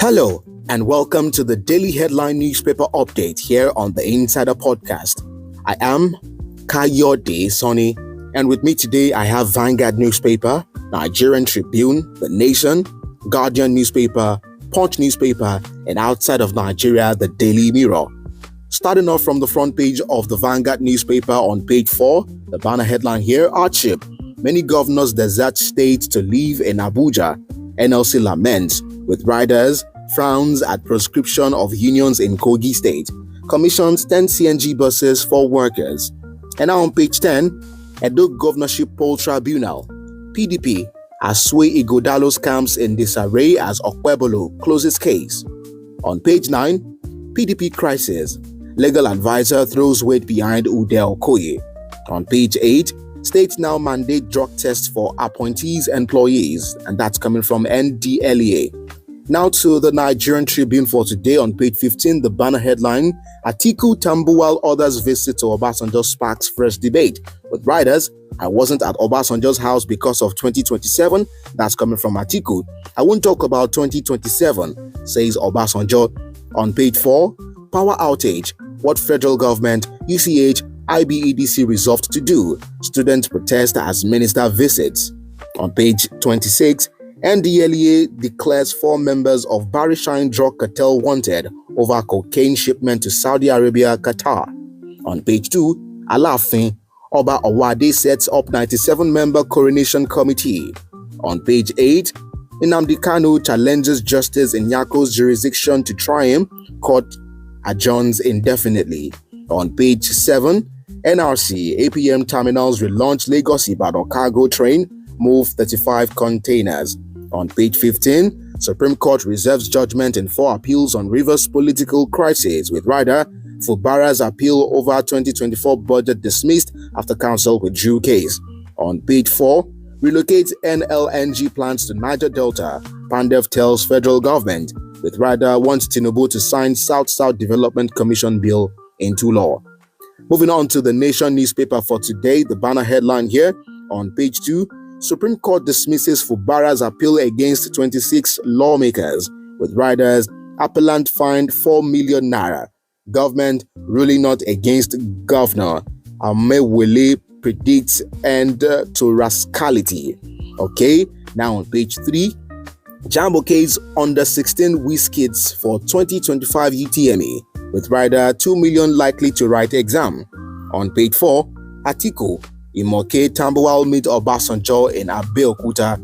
Hello, and welcome to the Daily Headline Newspaper Update here on the Insider Podcast. I am Kayode Sonny, and with me today I have Vanguard Newspaper, Nigerian Tribune, The Nation, Guardian Newspaper, Punch Newspaper, and outside of Nigeria, the Daily Mirror. Starting off from the front page of the Vanguard Newspaper on page 4, the banner headline here, Hardship. Many governors desert states to live in Abuja. NLC laments with riders, frowns at proscription of unions in Kogi State. Commissions 10 CNG buses for workers. And now on page 10, Edo Governorship Poll Tribunal. PDP as sway Ighodalo's camps in disarray as Okpebholo closes case. On page 9, PDP crisis. Legal advisor throws weight behind Ude Okoye. On page 8, states now mandate drug tests for appointees and employees, and that's coming from NDLEA. Now to the Nigerian Tribune for today on page 15, the banner headline, Atiku Tambuwal others visit to Obasanjo sparks fresh debate. With riders, I wasn't at Obasanjo's house because of 2027, that's coming from Atiku. I won't talk about 2027, says Obasanjo. On page 4, power outage, what federal government, UCH, IBEDC resolved to do. Students protest as minister visits. On page 26, NDLEA declares 4 members of Barishine drug cartel wanted over cocaine shipment to Saudi Arabia, Qatar. On page 2, Alaafin, Oba Owade sets up 97-member coronation committee. On page 8, Nnamdi Kanu challenges justice in Nyako's jurisdiction to try him, court adjourns indefinitely. On page 7, NRC APM terminals relaunch Lagos-Ibadan cargo train, move 35 containers. On page 15, Supreme Court reserves judgment in 4 appeals on Rivers political crisis, with rider Fubara's appeal over 2024 budget dismissed after council withdrew case. On page 4, relocates NLNG plants to Niger Delta, Pandev tells federal government, with rider wants Tinubu to sign South-South Development Commission bill into law. Moving on to the Nation newspaper for today, the banner headline here on page 2, Supreme Court dismisses Fubara's appeal against 26 lawmakers, with riders, appellant fined 4 million naira. Government ruling not against Governor Amewele predicts end to rascality. Okay, now on page 3, Jambo case under 16 WizKids for 2025 UTME, with rider 2 million likely to write exam. On page 4, Atiku, Imoke Tambuwal meet Obasanjo in Abeokuta.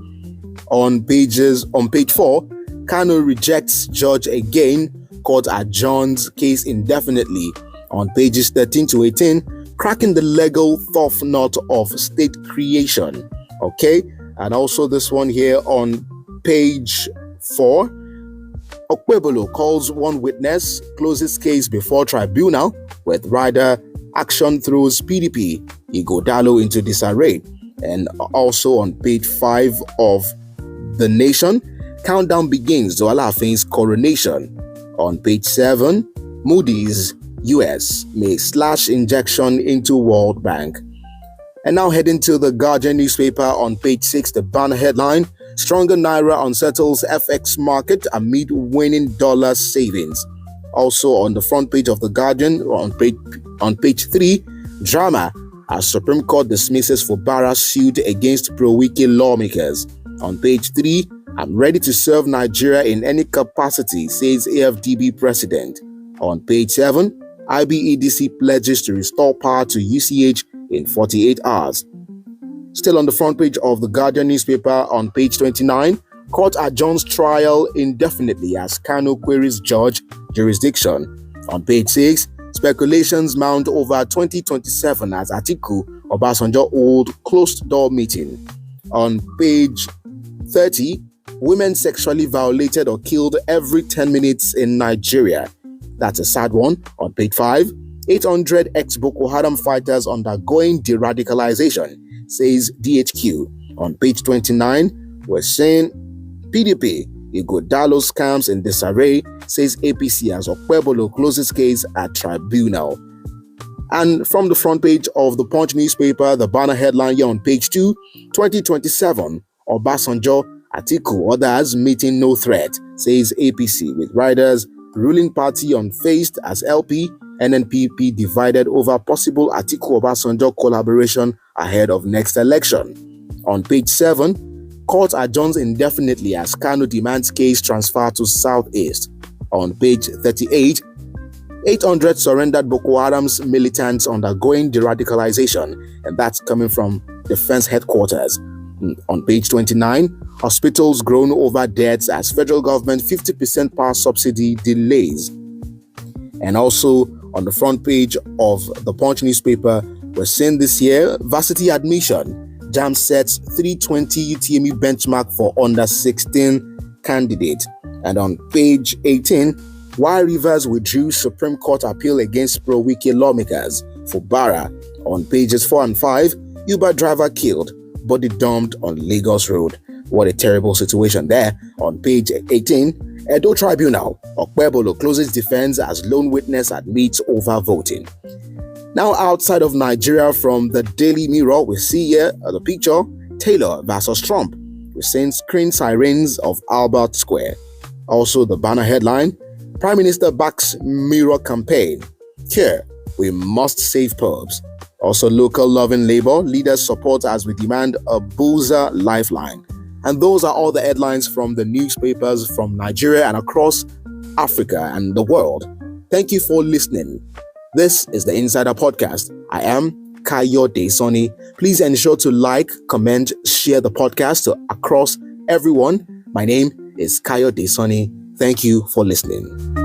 On page 4, Kanu rejects judge again, court adjourns case indefinitely. On pages 13 to 18, cracking the legal fourth knot of state creation. Okay, and also this one here on page 4, Okpebholo calls one witness, closes case before tribunal, with rider action throws PDP, Ighodalo into disarray. And also on page 5 of The Nation, countdown begins to Alaafin's coronation. On page 7, Moody's US may slash injection into World Bank. And now heading to the Guardian newspaper on page 6, the banner headline, stronger Naira unsettles FX market amid winning dollar savings. Also on the front page of the Guardian, on page 3, drama as Supreme Court dismisses Fubara suit against pro-Wike lawmakers. On page 3, I'm ready to serve Nigeria in any capacity, says AFDB president. On page 7, IBEDC pledges to restore power to UCH in 48 hours. Still on the front page of the Guardian newspaper on page 29, court adjourns trial indefinitely as Kanu queries judge jurisdiction. On page 6, speculations mount over 2027 as Atiku Obasanjo hold closed-door meeting. On page 30, women sexually violated or killed every 10 minutes in Nigeria. That's a sad one. On page 5, 800 ex-Boko Haram fighters undergoing de-radicalization, says DHQ. On page 29, we're saying PDP, Ighodalo scams in disarray, says APC as Okpebholo closes case at tribunal. And from the front page of the Punch newspaper, the banner headline here on page 2, 2027, Obasanjo Atiku others meeting no threat, says APC, with riders ruling party unfazed as LP, NNPP divided over possible Atiku-Obasanjo collaboration ahead of next election. On page 7, court adjourns indefinitely as Kanu demands case transfer to Southeast. On page 38, 800 surrendered Boko Haram's militants undergoing de-radicalization, and that's coming from Defense Headquarters. On page 29, hospitals groan over deaths as federal government 50% power subsidy delays. And also on the front page of the Punch newspaper, we're seeing this year, varsity admission. JAMB sets 320 UTME benchmark for under 16 candidates. And on page 18, why Rivers withdrew Supreme Court appeal against pro-Wike lawmakers. For Bara, on pages 4 and 5, Uber driver killed, body dumped on Lagos Road. What a terrible situation there. On page 18, Edo Tribunal, Okpebolo closes defense as lone witness admits over voting. Now outside of Nigeria, from the Daily Mirror, we see here the picture, Taylor versus Trump. We're seeing screen sirens of Albert Square. Also the banner headline, Prime Minister backs Mirror campaign. Here, we must save pubs. Also local loving labor, leaders support as we demand a Boozer lifeline. And those are all the headlines from the newspapers from Nigeria and across Africa and the world. Thank you for listening. This is the Insider Podcast. I am Kayode Sonny. Please ensure to like, comment, share the podcast across everyone. My name is Kayode Sonny. Thank you for listening.